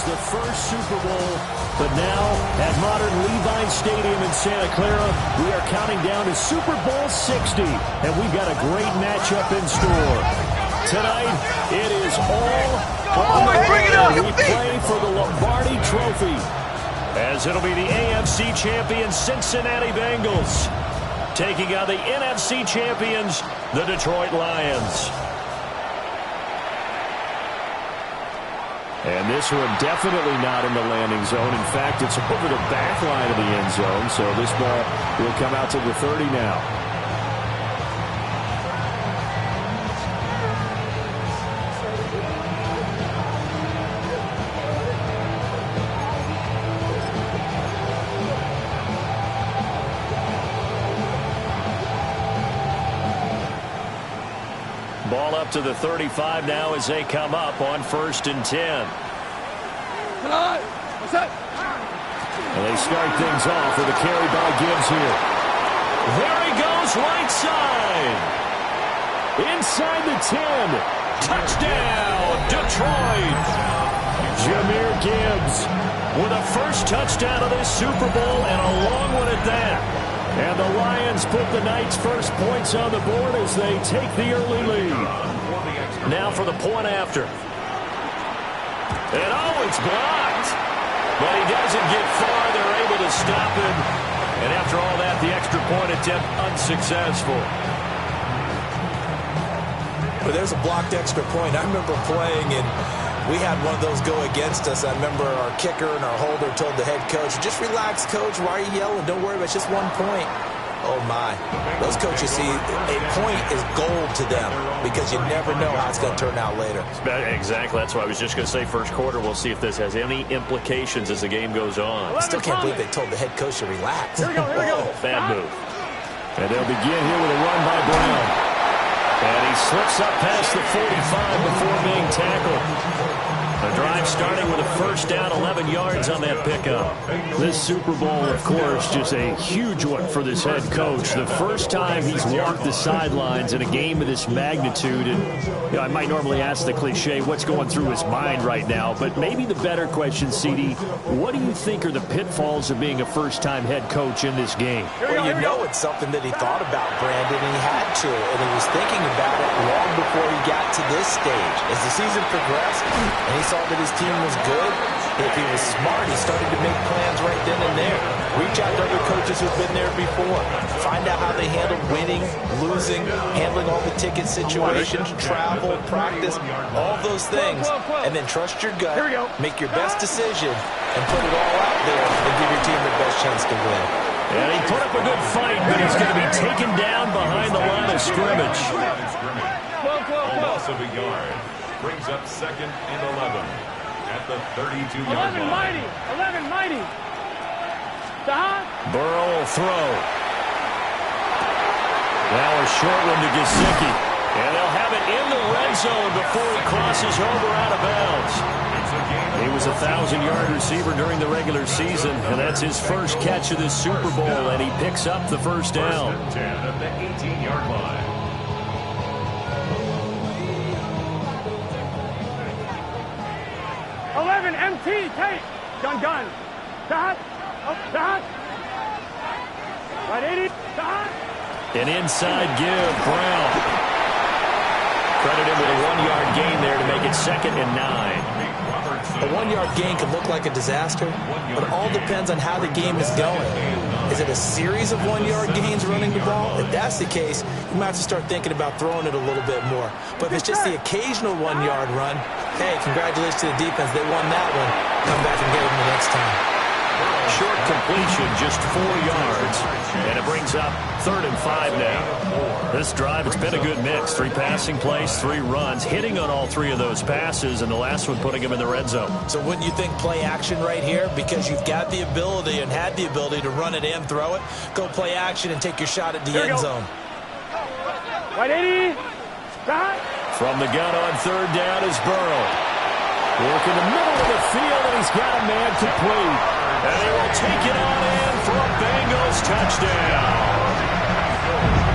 was the first Super Bowl, but now at modern Levi Stadium in Santa Clara, we are counting down to Super Bowl 60, and we've got a great matchup in store. Tonight, it is all on the line. We play for the Lombardi Trophy, as it'll be the AFC champion Cincinnati Bengals taking on the NFC champions, the Detroit Lions. And this one definitely not in the landing zone. In fact, it's over the back line of the end zone, so this ball will come out to the 30 now. Ball up to the 35 now as they come up on 1st and 10. And they start things off with a carry by Gibbs here. There he goes, right side. Inside the 10. Touchdown, Detroit. Jahmyr Gibbs with a first touchdown of this Super Bowl, and a long one at that. And the Lions put the Knights' first points on the board as they take the early lead. Now for the point after. And oh, it's blocked. But he doesn't get far. They're able to stop him. And after all that, the extra point attempt unsuccessful. But there's a blocked extra point. I remember playing, and we had one of those go against us. I remember our kicker and our holder told the head coach, just relax, coach. Why are you yelling? Don't worry, it's just 1 point. Oh, my. Those coaches see a point is gold to them because you never know how it's going to turn out later. Exactly. That's what I was just going to say. First quarter, we'll see if this has any implications as the game goes on. I still can't believe they told the head coach to relax. Here we go. Bad move. And they'll begin here with a run by Brown. And he slips up past the 45 before being tackled. The drive starting with a first down, 11 yards on that pickup. This Super Bowl, of course, just a huge one for this head coach. The first time he's walked the sidelines in a game of this magnitude. And you know, I might normally ask the cliche, what's going through his mind right now? But maybe the better question, CD, what do you think are the pitfalls of being a first-time head coach in this game? Well, you know it's something that he thought about, Brandon, and he had to. And he was thinking about it long before he got to this stage. As the season progressed, and he saw that his team was good, if he was smart, he started to make plans right then and there. Reach out to other coaches who've been there before. Find out how they handled winning, losing, handling all the ticket situations, travel, practice, all those things. And then trust your gut, make your best decision, and put it all out there and give your team the best chance to win. And he put up a good fight, but he's going to be taken down behind the line of scrimmage. Loss of a yard. Brings up 2nd and 11 at the 32-yard line. 11 mighty. Burrow will throw. Now a short one to Gesicki. And they'll have it in the red zone before he crosses over out of bounds. He was a 1,000-yard receiver during the regular season, and that's his first catch of this Super Bowl, and he picks up the first down. 10 at the 18-yard line. 11 MT, take. Gun. Dot. Right 80. Dot. An inside give, Brown. Credit him with a 1-yard gain there to make it 2nd and 9. A 1-yard gain can look like a disaster, but it all depends on how the game is going. Is it a series of 1-yard gains running the ball? If that's the case, you might have to start thinking about throwing it a little bit more. But if it's just the occasional 1-yard run, hey, congratulations to the defense. They won that one. Come back and get them the next time. Short completion, just 4 yards, and it brings up 3rd and 5 now. This drive, it's been a good mix. 3 passing plays, 3 runs, hitting on all 3 of those passes, and the last one putting him in the red zone. So wouldn't you think play action right here? Because you've got the ability and had the ability to run it and throw it. Go play action and take your shot at the end zone. Right 80. Stop. From the gun on 3rd down is Burrow. Working the middle of the field, and he's got a man complete. And they will take it on in for a Bengals touchdown.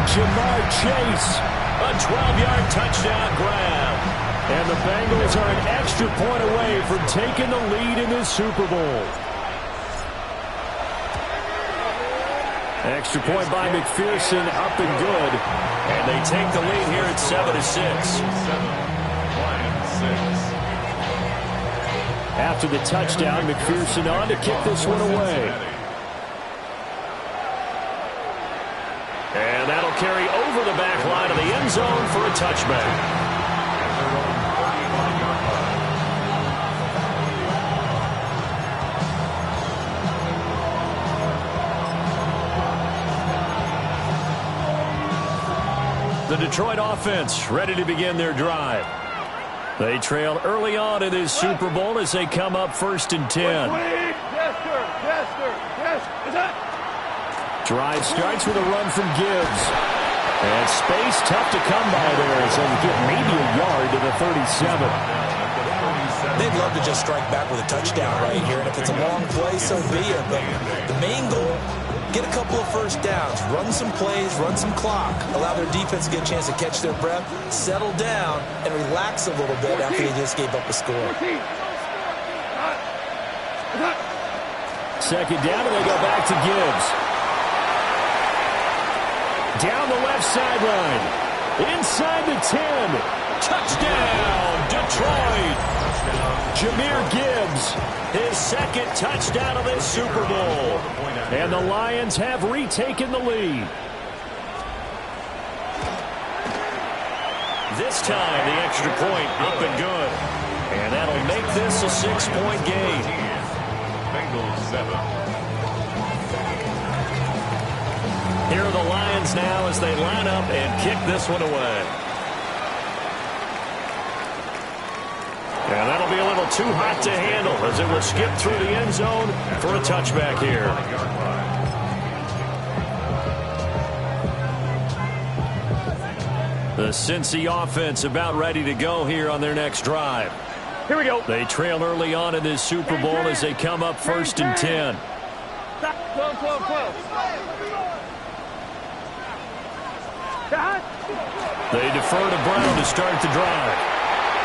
Jamar Chase, a 12-yard touchdown grab. And the Bengals are an extra point away from taking the lead in this Super Bowl. Extra point by McPherson, up and good. And they take the lead here at 7-6. After the touchdown, McPherson on to kick this one away. And that'll carry over the back line of the end zone for a touchback. The Detroit offense ready to begin their drive. They trail early on in this Super Bowl as they come up 1st and 10. Yes, sir. Yes, sir. Yes. Is that? Drive starts with a run from Gibbs. And space tough to come by there as they'll get maybe a yard to the 37. They'd love to just strike back with a touchdown right here. And if it's a long play, so be it. But the main goal, get a couple of first downs, run some plays, run some clock, allow their defense to get a chance to catch their breath, settle down, and relax a little bit after they just gave up a score. Second down, and they go back to Gibbs. Down the left sideline. Inside the 10. Touchdown, Detroit. Jahmyr Gibbs, his second touchdown of this Super Bowl. And the Lions have retaken the lead. This time, the extra point up and good. And that'll make this a 6-point game. Bengals 7. Here are the Lions now as they line up and kick this one away. And that'll be a little too hot to handle as it will skip through the end zone for a touchback here. The Cincy offense about ready to go here on their next drive. Here we go. They trail early on in this Super Bowl as they come up 1st and 10. 12. They defer to Brown to start the drive.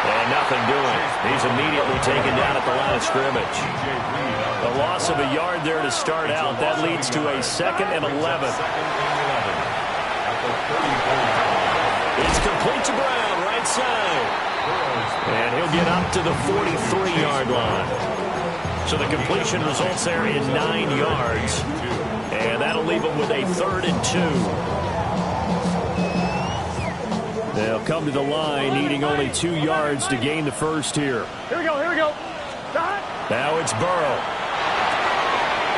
And nothing doing. He's immediately taken down at the line of scrimmage. A loss of a yard there to start out. That leads to a 2nd and 11. It's complete to Brown, right side. And he'll get up to the 43-yard line. So the completion results there in 9 yards. And that'll leave him with a 3rd and 2. They'll come to the line needing only 2 yards to gain the first here. Here we go. Now it's Burrow.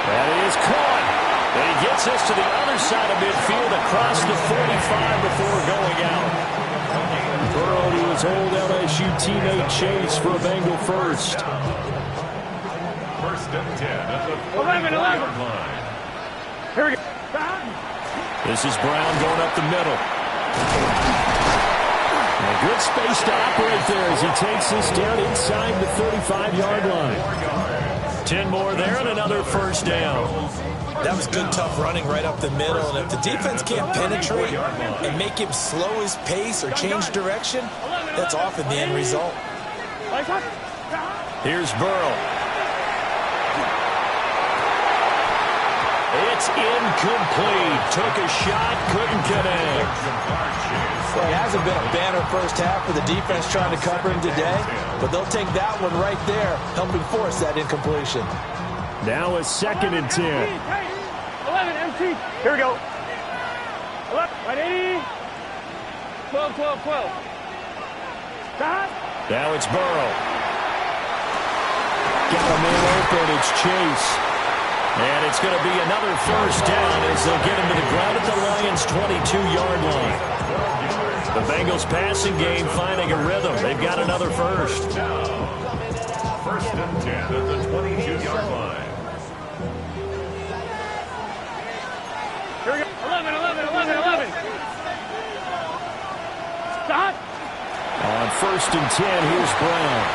That is caught. And he gets this to the other side of midfield across the 45 before going out. Burrow to his old LSU teammate Chase for a Bengal first. 1st and 10 at the 11. line. Here we go. This is Brown going up the middle. A good space to operate there as he takes this down inside the 35-yard line. 10 more there and another first down. That was good, tough running right up the middle. And if the defense can't penetrate and make him slow his pace or change direction, that's often the end result. Here's Burrow. It's incomplete. Took a shot, couldn't connect. Well, it hasn't been a banner first half for the defense trying to cover him today, but they'll take that one right there, helping force that incompletion. Now a 2nd and 10. 11, empty. Here we go. 180. 12. Now it's Burrow. Got a man open. It's Chase. And it's going to be another first down as they'll get him to the ground at the Lions' 22-yard line. The Bengals passing game finding a rhythm. They've got another first. 1st and 10 at the 22-yard line. Here we go. 11. Stop. On 1st and 10, here's Brown.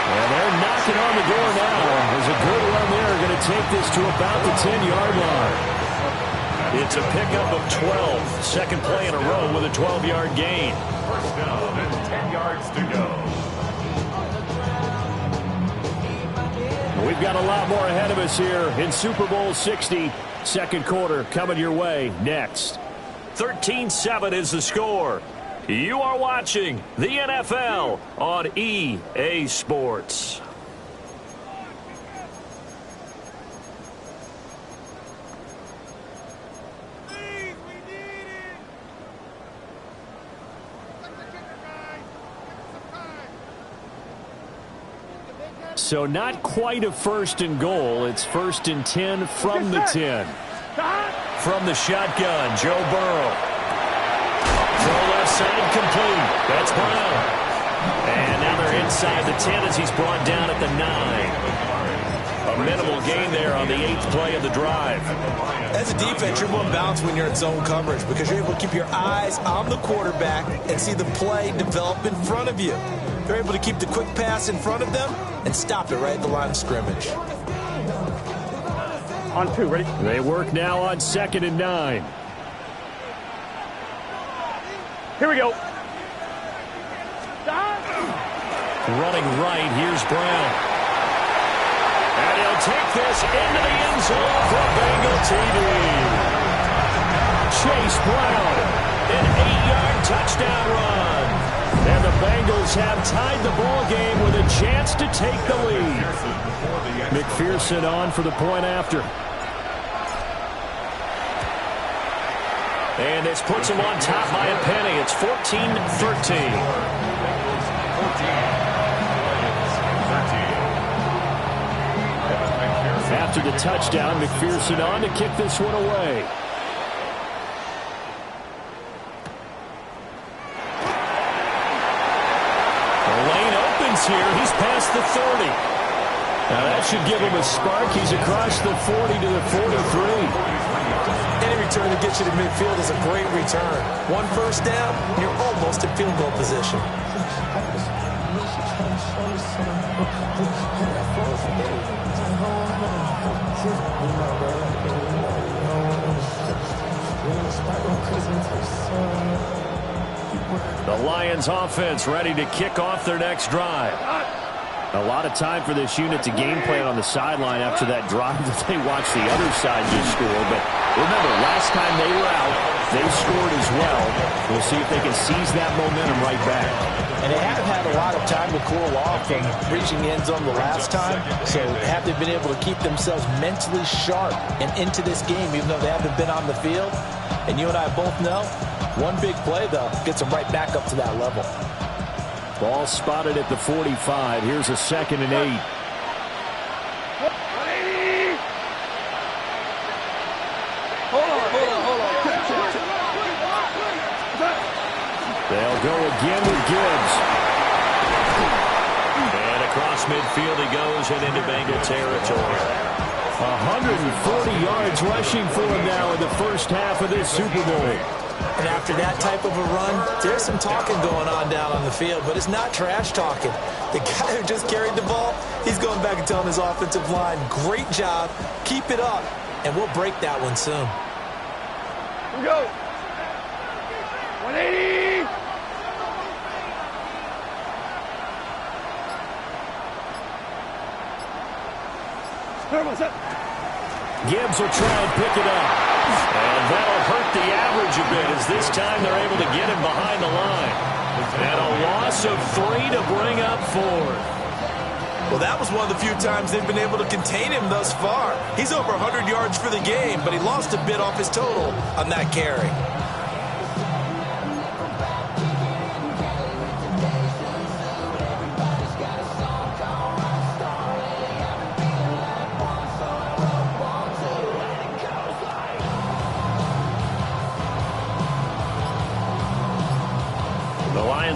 And they're knocking on the door now. There's a good run there. Going to take this to about the 10-yard line. It's a pickup of 12. Second play in a row with a 12-yard gain. First down and 10 yards to go. We've got a lot more ahead of us here in Super Bowl 60. Second quarter coming your way next. 13-7 is the score. You are watching the NFL on EA Sports. So not quite a first and goal. It's first and 10 from the 10. From the shotgun, Joe Burrow. Throw left side complete. That's Brown. And now they're inside the 10 as he's brought down at the 9. A minimal gain there on the 8th play of the drive. As a defense, you're more balanced when you're in zone coverage because you're able to keep your eyes on the quarterback and see the play develop in front of you. They're able to keep the quick pass in front of them and stop it right at the line of scrimmage. On 2, ready? They work now on 2nd and 9. Here we go. Running right, here's Brown. And he'll take this into the end zone for Bengal TD. Chase Brown, an 8-yard touchdown run. And the Bengals have tied the ball game with a chance to take the lead. McPherson on for the point after. And this puts them on top by a penny. It's 14-13. After the touchdown, McPherson on to kick this one away. Here, he's past the 30. Now that should give him a spark. He's across the 40 to the 43. Any return that gets you to midfield is a great return. One first down, you're almost in field goal position. The Lions offense ready to kick off their next drive. A lot of time for this unit to game plan on the sideline after that drive that they watched the other side just score. But remember, last time they were out, they scored as well. We'll see if they can seize that momentum right back. And they haven't had a lot of time to cool off from reaching the end zone the last time. So have they been able to keep themselves mentally sharp and into this game, even though they haven't been on the field? And you and I both know, one big play, though, gets them right back up to that level. Ball spotted at the 45. Here's a 2nd and 8. They'll go again with Gibbs. And across midfield he goes and into Bengal territory. 140 yards rushing for him now in the first half of this Super Bowl. And after that type of a run, there's some talking going on down on the field, but it's not trash talking. The guy who just carried the ball, he's going back and telling his offensive line, great job, keep it up, and we'll break that one soon. Here we go. 180. Gibbs will try and pick it up. And that'll hurt the average a bit as this time they're able to get him behind the line. And a loss of 3 to bring up 4. Well, that was one of the few times they've been able to contain him thus far. He's over 100 yards for the game, but he lost a bit off his total on that carry.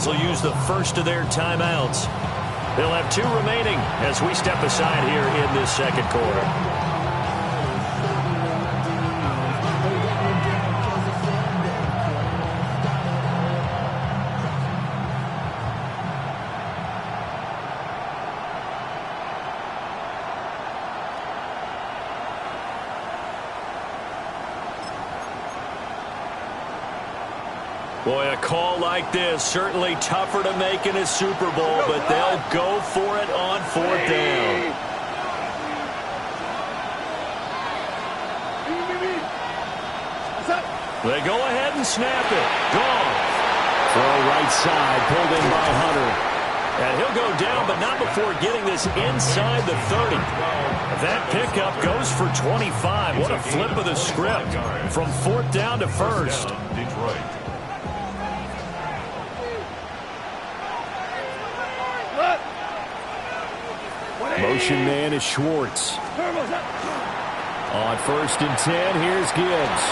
Will use the first of their timeouts. They'll have 2 remaining as we step aside here in this second quarter. Boy, a call like this, certainly tougher to make in a Super Bowl, but they'll go for it on 4th down. They go ahead and snap it. Gone. Throw right side, pulled in by Hunter. And he'll go down, but not before getting this inside the 30. That pickup goes for 25. What a flip of the script from 4th down to 1st. Motion man is Schwartz. On 1st and 10, here's Gibbs.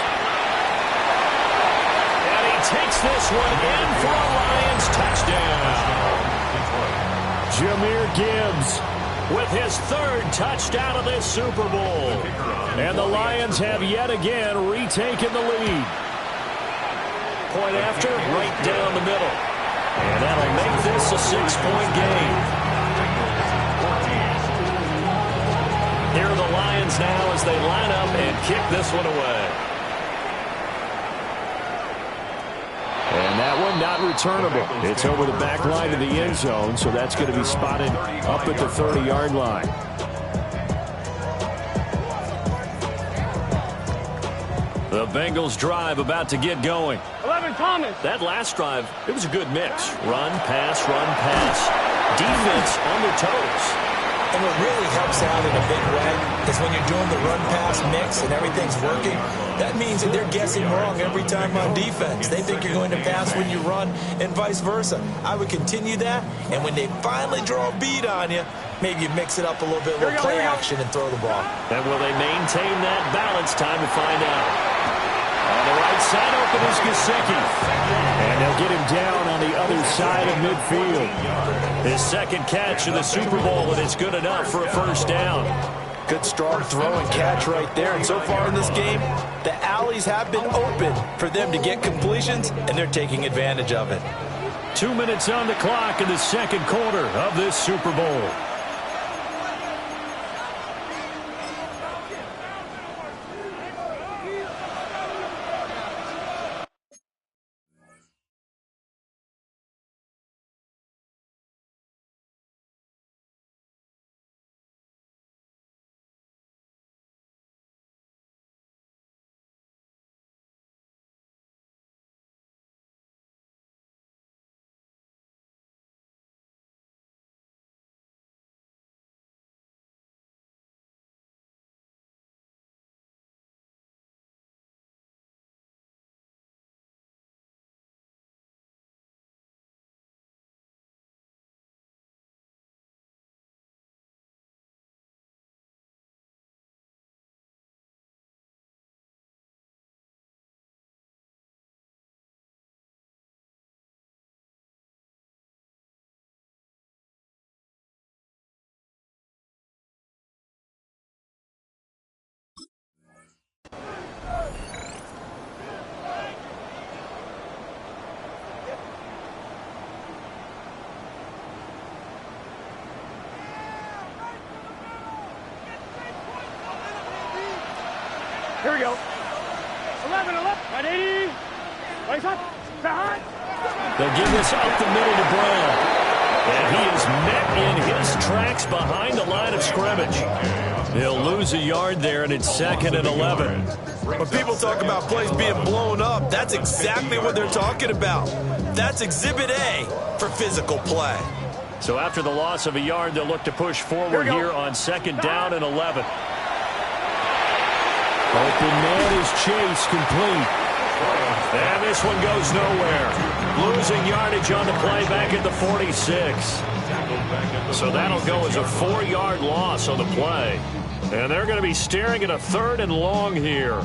And he takes this one in for a Lions touchdown. Jahmyr Gibbs with his 3rd touchdown of this Super Bowl. And the Lions have yet again retaken the lead. Point after, right down the middle. And that'll make this a 6-point game. Here are the Lions now as they line up and kick this one away. And that one not returnable. It's over the back line of the end zone, so that's going to be spotted up at the 30-yard line. The Bengals drive about to get going. 11, Thomas. That last drive, it was a good mix. Run, pass, defense on their toes. And what really helps out in a big way is when you're doing the run-pass mix and everything's working, that means that they're guessing wrong every time on defense. They think you're going to pass when you run and vice versa. I would continue that, and when they finally draw a beat on you, maybe you mix it up a little bit with play action and throw the ball. And will they maintain that balance? Time to find out. On the right side, open is Gesicki. And they'll get him down on the other side of midfield. His 2nd catch of the Super Bowl, and it's good enough for a 1st down. Good strong throw and catch right there. And so far in this game, the alleys have been open for them to get completions, and they're taking advantage of it. 2 minutes on the clock in the 2nd quarter of this Super Bowl. Here we go. 11, right 80. Right side. Behind. They'll give this up the middle to Brown. And he is met in his tracks behind the line of scrimmage. They'll lose a yard there, and it's 2nd and 11. When people talk about plays being blown up, that's exactly what they're talking about. That's Exhibit A for physical play. So after the loss of a yard, they'll look to push forward here on 2nd down and 11. Open man is Chase, complete. And this one goes nowhere. Losing yardage on the play back at the 46. So that'll go as a 4-yard loss on the play. And they're going to be staring at a 3rd and long here.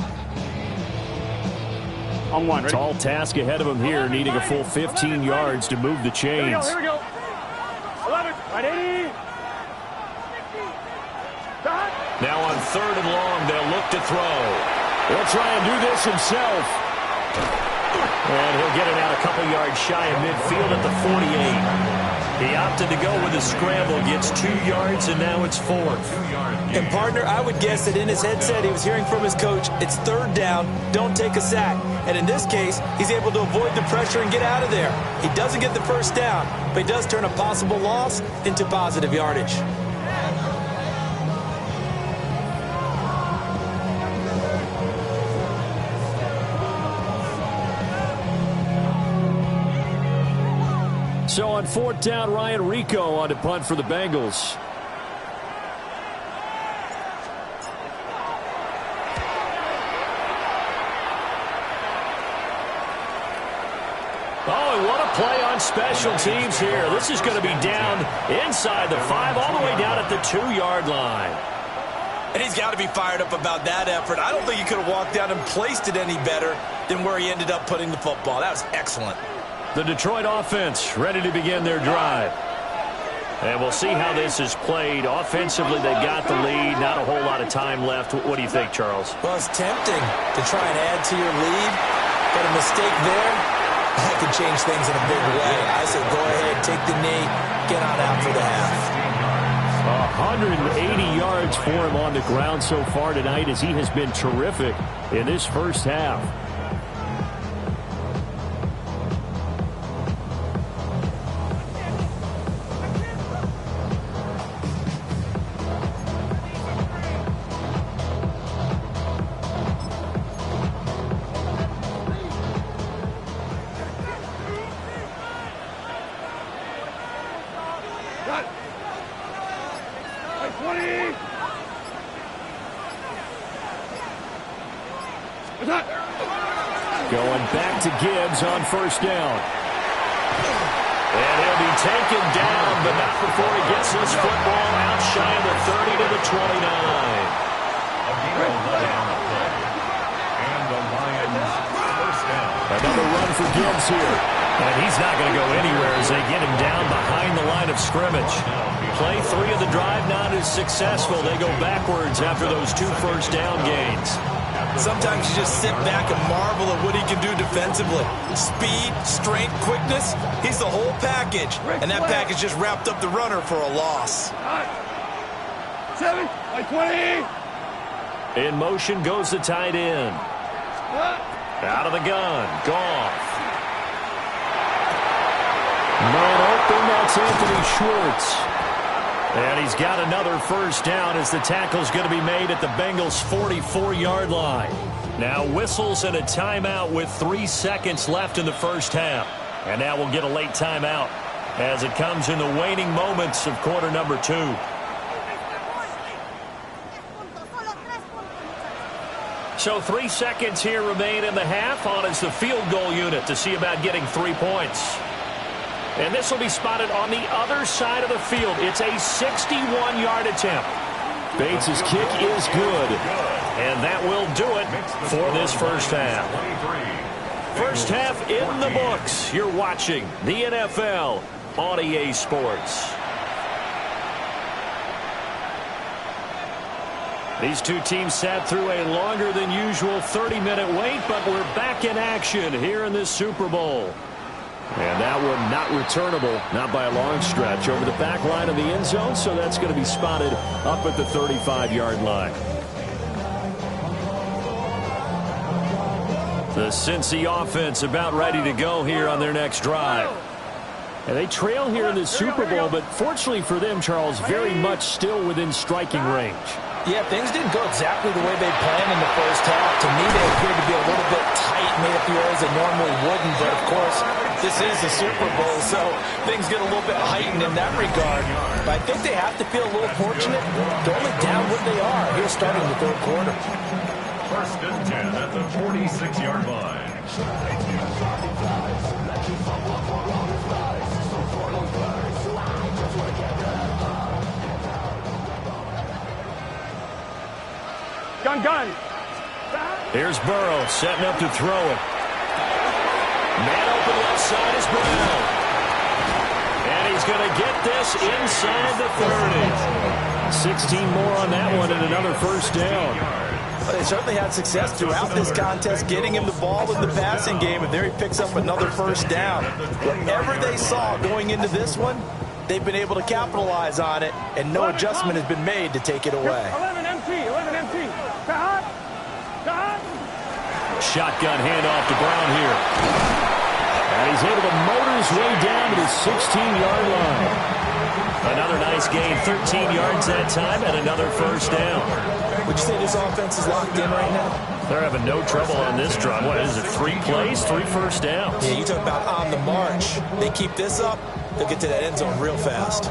On one, ready? Tall task ahead of him here, needing a full 15 yards to move the chains. Here we go. 11, right 80. Now on 3rd and long, they'll look to throw. He'll try and do this himself. And he'll get it out a couple yards shy of midfield at the 48. He opted to go with a scramble, gets 2 yards, and now it's 4. And, partner, I would guess that in his headset he was hearing from his coach, it's 3rd down, don't take a sack. And in this case, he's able to avoid the pressure and get out of there. He doesn't get the 1st down, but he does turn a possible loss into positive yardage. So on 4th down, Ryan Rico on to punt for the Bengals. Oh, and what a play on special teams here. This is going to be down inside the 5, all the way down at the 2-yard line. And he's got to be fired up about that effort. I don't think he could have walked down and placed it any better than where he ended up putting the football. That was excellent. The Detroit offense ready to begin their drive. And we'll see how this is played. Offensively, they've got the lead. Not a whole lot of time left. What do you think, Charles? Well, it's tempting to try and add to your lead, but a mistake there, that could change things in a big way. I say go ahead, take the knee, get on out for the half. 180 yards for him on the ground so far tonight as he has been terrific in this first half. Going back to Gibbs on 1st down. And he'll be taken down, but not before he gets this football out shy of the 30 to the 29. And the Lions 1st down. Another run for Gibbs here. And he's not going to go anywhere as they get him down behind the line of scrimmage. Play 3 of the drive not as successful. They go backwards after those 2 first down gains. Sometimes you just sit back and marvel at what he can do defensively. Speed, strength, quickness, he's the whole package. And that package just wrapped up the runner for a loss. 7, 20. In motion goes the tight end. Out of the gun, Goff. Man open, that's Anthony Schwartz. And he's got another 1st down as the tackle's going to be made at the Bengals' 44-yard line. Now whistles and a timeout with 3 seconds left in the first half. And now we'll get a late timeout as it comes in the waning moments of quarter number 2. So 3 seconds here remain in the half. On is the field goal unit to see about getting 3 points. And this will be spotted on the other side of the field. It's a 61-yard attempt. Bates' kick is good. And that will do it for this first half. First half in the books. You're watching the NFL on EA Sports. These two teams sat through a longer than usual 30-minute wait, but we're back in action here in this Super Bowl. And that one not returnable, not by a long stretch, over the back line of the end zone, so that's going to be spotted up at the 35-yard line. The Cincy offense about ready to go here on their next drive. And they trail here in the Super Bowl, but fortunately for them, Charles, very much still within striking range. Yeah, things didn't go exactly the way they planned in the first half. To me, they appeared to be a little bit tight, made a few errors they normally wouldn't. But, of course, this is the Super Bowl, so things get a little bit heightened in that regard. But I think they have to feel a little fortunate to only down what they are here starting the 3rd quarter. 1st and 10 at the 46-yard line. Gun. Here's Burrow setting up to throw it. Man open left side is Brown. And he's going to get this inside the 30. 16 more on that one and another 1st down. Well, they certainly had success throughout this contest getting him the ball in the passing game, and there he picks up another 1st down. Whatever they saw going into this one, they've been able to capitalize on it, and no adjustment has been made to take it away. 11 MT. Shotgun handoff to Brown here. And he's able to motor his way down to the 16-yard line. Another nice gain, 13 yards that time, and another first down. Would you say this offense is locked in right now? They're having no trouble on this drive. What is it, 3 plays, 3 first downs? Yeah, you talk about on the march. They keep this up, they'll get to that end zone real fast.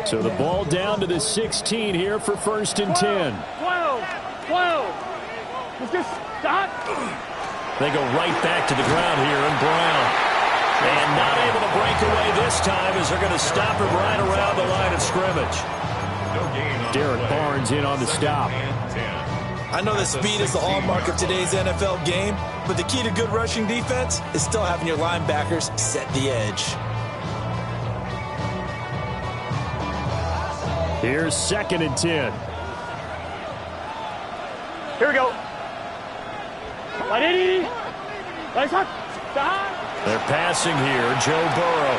So the ball down to the 16 here for 1st and 10. 12. Let's just stop. They go right back to the ground here, and Brown. And not able to break away this time as they're going to stop him right around the line of scrimmage. Derek Barnes in on the stop. I know that speed is the hallmark of today's NFL game, but the key to good rushing defense is still having your linebackers set the edge. Here's 2nd and 10. Here we go. 180. Right shot. Stop. They're passing here. Joe Burrow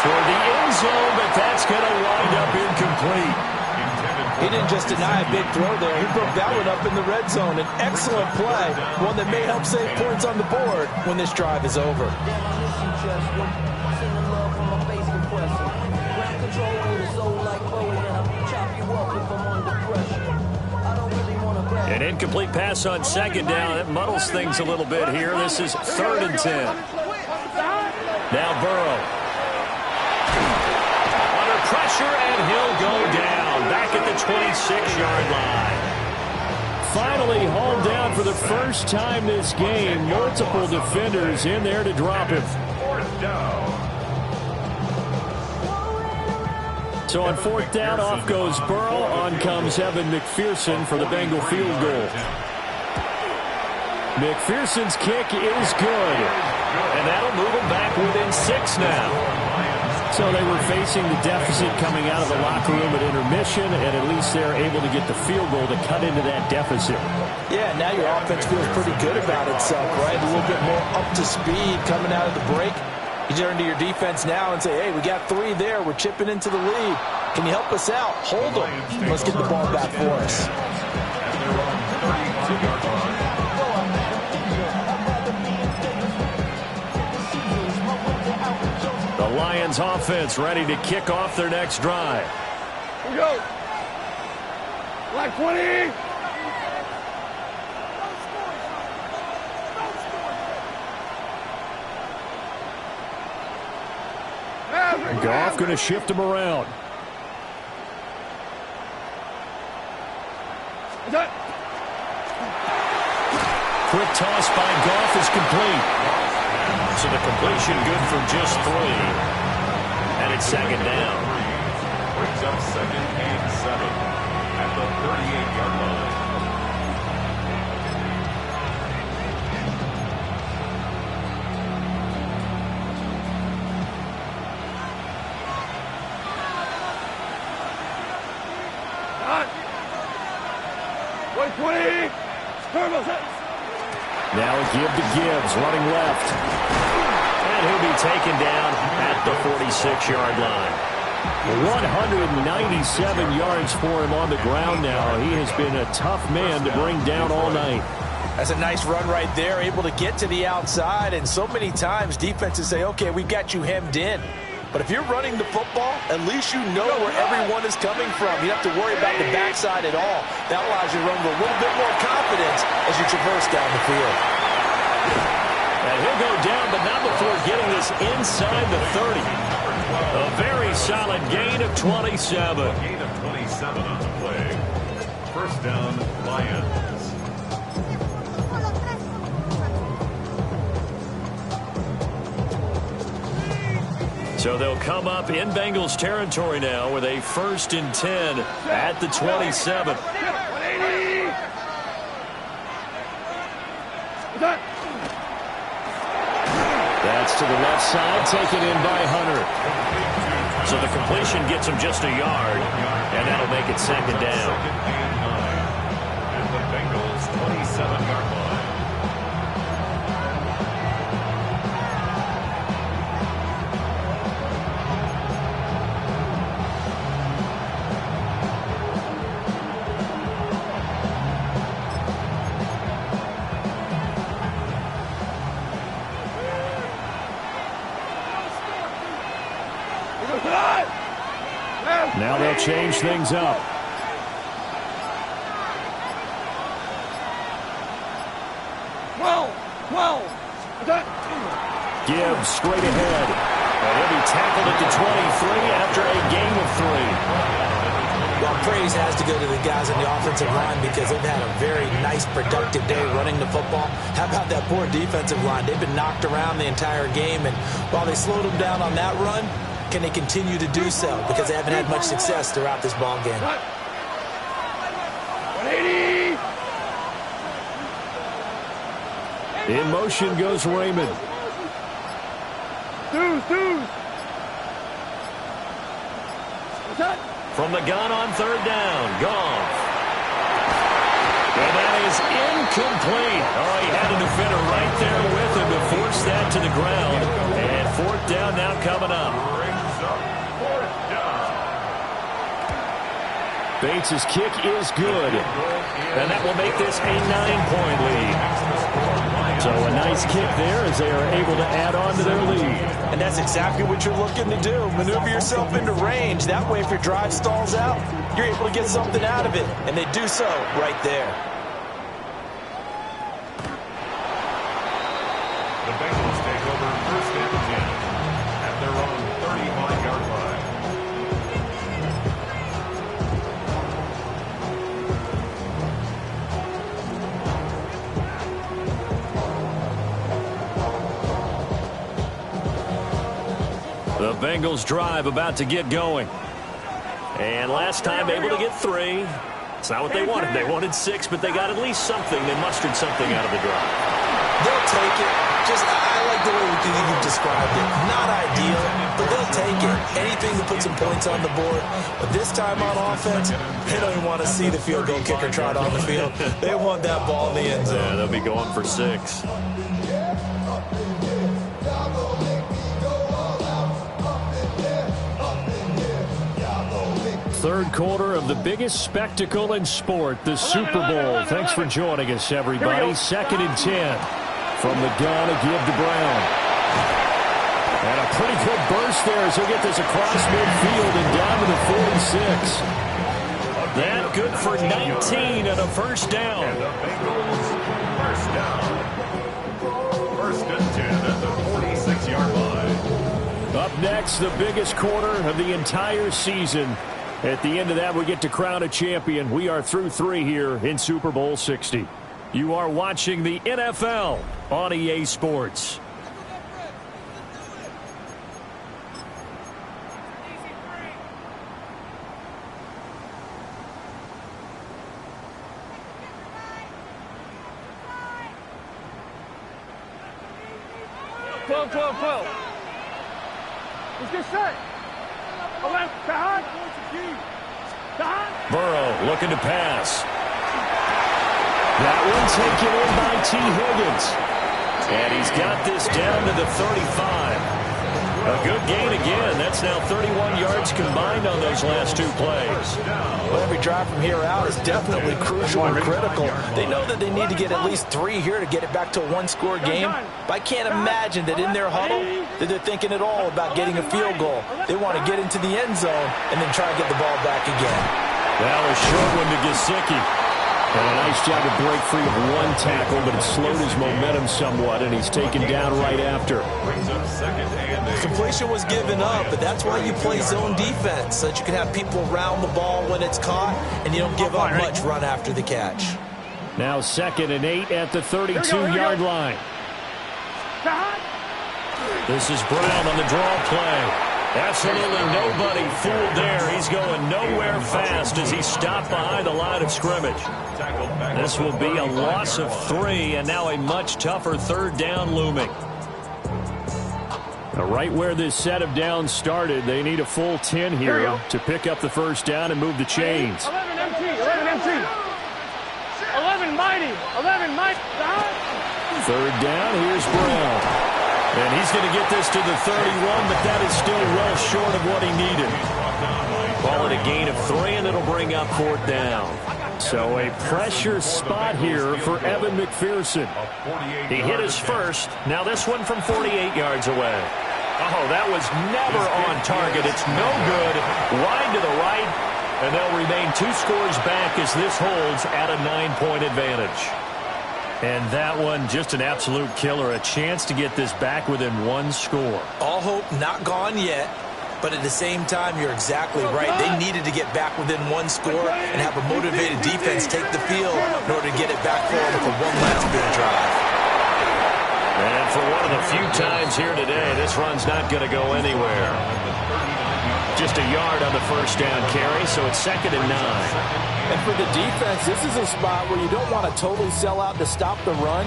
toward the end zone, but that's going to wind up incomplete. He didn't just deny a big throw there. He broke that one up in the red zone. An excellent play, one that may help save points on the board when this drive is over. An incomplete pass on 2nd down. That muddles things a little bit here. This is 3rd and 10. Now Burrow. Under pressure, and he'll go down. Back at the 26-yard line. Finally hauled down for the first time this game. Multiple defenders in there to drop him. So on 4th down, off goes Burrow. On comes Evan McPherson for the Bengal field goal. McPherson's kick is good. And that'll move them back within 6 now. So they were facing the deficit coming out of the locker room at intermission, and at least they're able to get the field goal to cut into that deficit. Yeah, now your offense feels pretty good about itself, right? A little bit more up to speed coming out of the break. You turn to your defense now and say, hey, we got 3 there. We're chipping into the lead. Can you help us out? Hold them. Let's get the ball back for us. The Lions offense ready to kick off their next drive. Here we go. Black 20. Goff going to shift him around. Quick toss by Goff is complete. So the completion good for just 3. And it's 2nd down. Brings up 2nd and 7 at the 38-yard line. Now a give to Gibbs, running left. And he'll be taken down at the 46-yard line. 197 yards for him on the ground now. He has been a tough man to bring down all night. That's a nice run right there, able to get to the outside. And so many times defenses say, okay, we've got you hemmed in. But if you're running the football, at least you know where everyone is coming from. You don't have to worry about the backside at all. That allows you to run with a little bit more confidence as you traverse down the field. And he'll go down, but not before getting this inside the 30. A very solid gain of 27. A gain of 27 on the play. First down, Lions. So they'll come up in Bengals territory now with a 1st and 10 at the 27. That's to the left side, taken in by Hunter. So the completion gets him just a yard, and that'll make it 2nd down. 2nd and 9 at the Bengals 27-yard line. 1 they'll change things up. Gibbs straight ahead. And he'll be tackled at the 23 after a gain of 3. Well, praise has to go to the guys on the offensive line because they've had a very nice, productive day running the football. How about that poor defensive line? They've been knocked around the entire game, and while they slowed them down on that run, can they continue to do so? Because they haven't had much success throughout this ball game. 180. In motion goes Raymond. Deuce. From the gun on third down, Goff. And that is incomplete. Oh, he had a defender right there with him to force that to the ground. And fourth down now coming up. Bates' kick is good. And that will make this a 9-point lead. So a nice kick there as they are able to add on to their lead. And that's exactly what you're looking to do. Maneuver yourself into range. That way, if your drive stalls out, you're able to get something out of it. And they do so right there. The Bengals take over first and 10 at their own 35-yard line. The Bengals drive about to get going. And last time able to get 3. It's not what they wanted. They wanted 6, but they got at least something. They mustered something out of the drive. They'll take it. I like the way you've described it. Not ideal, but they'll take it. Anything to put some points on the board. But this time on offense, they don't even want to see the field goal kicker trot on the field. They want that ball in the end zone. Yeah, they'll be going for 6. Third quarter of the biggest spectacle in sport, the Super Bowl. Thanks for joining us, everybody. 2nd and 10 from the gun, a give to Brown. And a pretty good burst there as he'll get this across midfield and down to the 46. That good for 19 and a first down. And the Bengals first down. First and 10 at the 46-yard line. Up next, the biggest quarter of the entire season. At the end of that, we get to crown a champion. We are through 3 here in Super Bowl 60. You are watching the NFL on EA Sports. Twelve. Let's get set. Burrow looking to pass. That one taken in by T. Higgins. And he's got this down to the 35. A good gain again. That's now 31 yards combined on those last 2 plays. Well, every drive from here out is definitely crucial and critical. They know that they need to get at least 3 here to get it back to a 1-score game. But I can't imagine that in their huddle that they're thinking at all about getting a field goal. They want to get into the end zone and then try to get the ball back again. That was short one to Gesicki. And a nice job to break free of 1 tackle, but it slowed his momentum somewhat, and he's taken down right after. Brings up 2nd and 8. Completion was given up, but that's why you play zone defense, so that you can have people around the ball when it's caught, and you don't give up much run after the catch. Now 2nd and 8 at the 32-yard line. This is Brown on the draw play. Absolutely nobody fooled there. He's going nowhere fast as he stopped behind the line of scrimmage. This will be a loss of 3, and now a much tougher 3rd down looming. Right where this set of downs started, they need a full 10 here to pick up the first down and move the chains. 11 empty. 11 mighty. 11 mighty. 3rd down, here's Brown. And he's going to get this to the 31, but that is still well short of what he needed. Call it a gain of 3, and it'll bring up 4th down. So a pressure spot here for Evan McPherson. He hit his first. Now this one from 48 yards away. Oh, that was never on target. It's no good. Wide to the right, and they'll remain 2 scores back as this holds at a 9-point advantage. And that one, just an absolute killer. A chance to get this back within 1 score. All hope not gone yet, but at the same time, you're exactly right. They needed to get back within 1 score and have a motivated defense take the field in order to get it back for them for one last big drive. And for one of the few times here today, this run's not going to go anywhere. Just a yard on the first down carry, so it's 2nd and 9. And for the defense, this is a spot where you don't want to totally sell out to stop the run,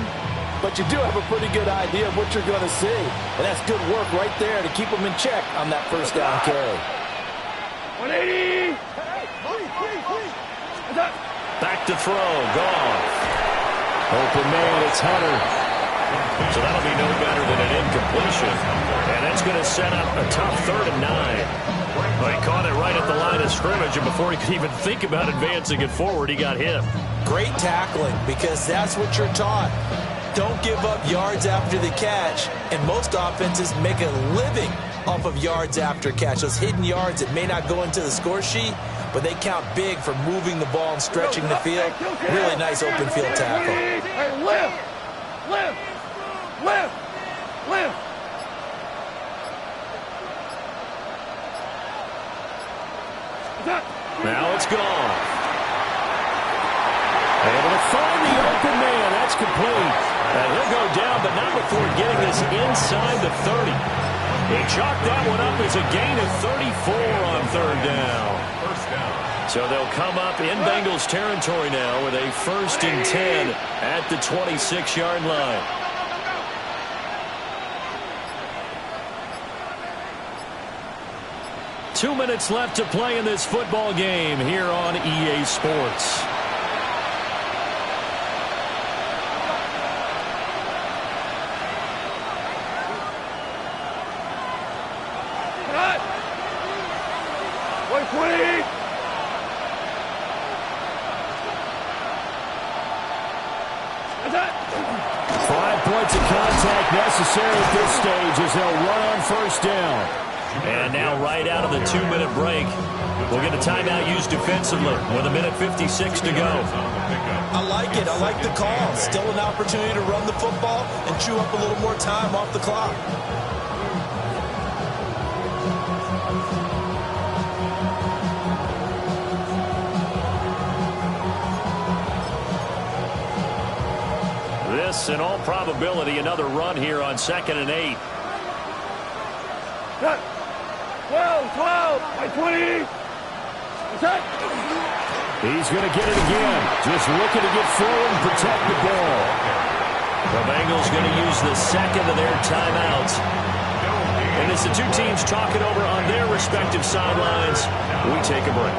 but you do have a pretty good idea of what you're going to see. And that's good work right there to keep them in check on that first down carry. 180. Back to throw, Goff. Open man, it's Hunter. So that'll be no better than an incompletion. And that's going to set up a tough 3rd and 9. Well, he caught it right at the line of scrimmage, and before he could even think about advancing it forward, he got hit. Great tackling, because that's what you're taught. Don't give up yards after the catch. And most offenses make a living off of yards after catch. Those hidden yards that may not go into the score sheet, but they count big for moving the ball and stretching the field. Really nice open field tackle. Hey, lift! Lift! Lift! Lift! Now it's gone. Able to find the open man. That's complete. And he'll go down, but not before getting this inside the 30. He chalked that one up as a gain of 34 on 3rd down. So they'll come up in Bengals territory now with a 1st and 10 at the 26-yard line. Two minutes left to play in this football game here on EA Sports. Cut! 120! That's 5 points of contact necessary at this stage as they'll run on 1st down. And now right out of the 2-minute break, we'll get a timeout used defensively with 1:56 to go. I like it. I like the call. Still an opportunity to run the football and chew up a little more time off the clock. This, in all probability, another run here on 2nd and 8. 12, 20. He's going to get it again. Just looking to get forward and protect the ball. The Bengals going to use the 2nd of their timeouts. And as the two teams talk it over on their respective sidelines, we take a break.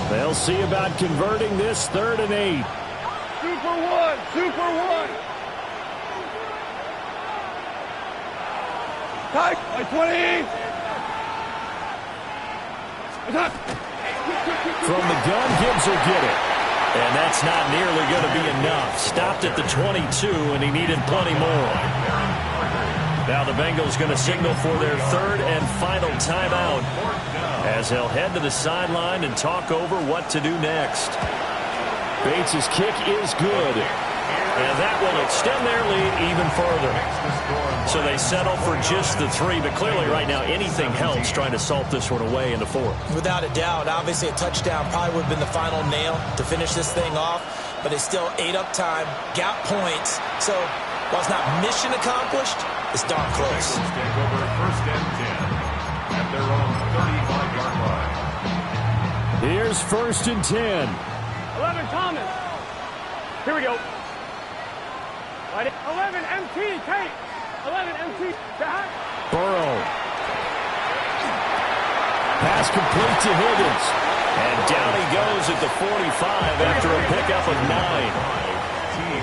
They'll see about converting this 3rd and 8. Super one! Super one! Tight! 20! From the gun, Gibbs will get it. And that's not nearly going to be enough. Stopped at the 22, and he needed plenty more. Now the Bengals going to signal for their 3rd and final timeout as they'll head to the sideline and talk over what to do next. Bates' kick is good. And that will extend their lead even further. So they settle for just the 3, but clearly right now anything helps trying to salt this one away in the 4th. Without a doubt, obviously a touchdown probably would have been the final nail to finish this thing off, but it's still ate up time, got points. So while it's not mission accomplished, it's darn close. Take over 1st and 10 at their own 35-yard line. Here's 1st and 10. 11 Thomas. Here we go. 11 MT, Kate. 11 MT, back. Burrow. Pass complete to Higgins. And down he goes at the 45 after a pickup of 9.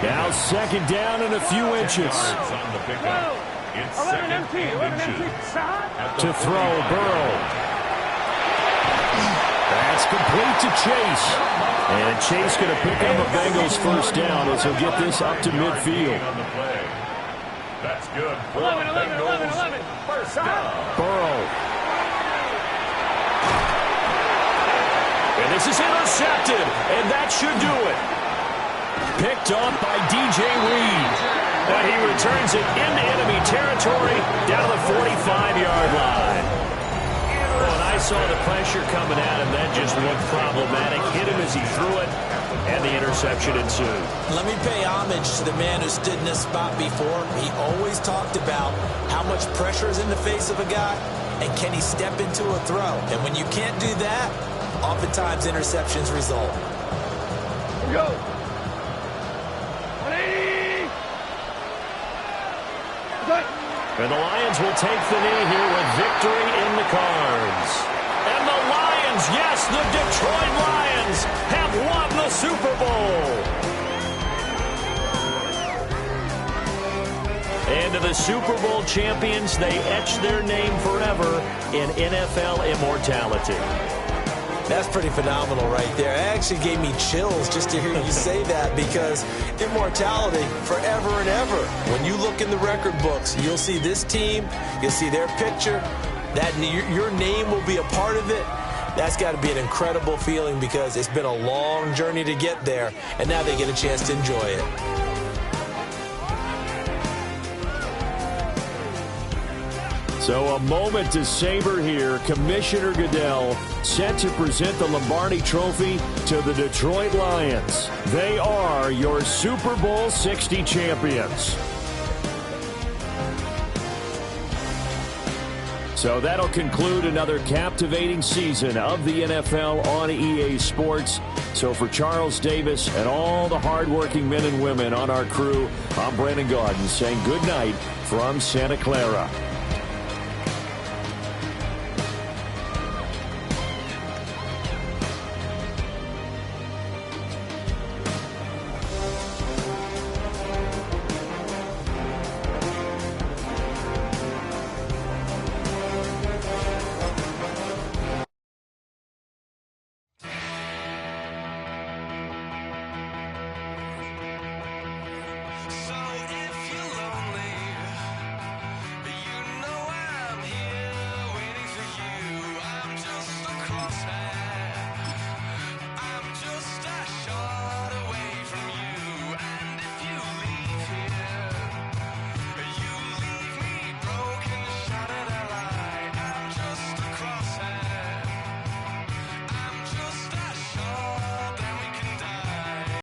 Now 2nd down and a few inches. On the pickup. It's 2nd and inches. To throw, Burrow. That's complete to Chase. And Chase going to pick up a Bengals first down as he'll get this up to midfield. That's good. 11. First down. Burrow. And this is intercepted, and that should do it. Picked off by DJ Reed. And he returns it into enemy territory down the 45-yard line. And I saw the pressure coming at him. That just looked problematic. Hit him as he threw it, and the interception ensued. Let me pay homage to the man who stood in this spot before. He always talked about how much pressure is in the face of a guy, and can he step into a throw. And when you can't do that, oftentimes interceptions result. Here we go. 180. And the Lions will take the knee here with victory in the cards. And the Lions, yes, the Detroit Lions have won the Super Bowl. And to the Super Bowl champions, they etch their name forever in NFL immortality. That's pretty phenomenal right there. It actually gave me chills just to hear you say that, because immortality forever and ever. When you look in the record books, you'll see this team, you'll see their picture, that your name will be a part of it. That's got to be an incredible feeling, because it's been a long journey to get there, and now they get a chance to enjoy it. So a moment to savor here. Commissioner Goodell set to present the Lombardi Trophy to the Detroit Lions. They are your Super Bowl 60 champions. So that'll conclude another captivating season of the NFL on EA Sports. So for Charles Davis and all the hardworking men and women on our crew, I'm Brandon Gaudin saying good night from Santa Clara.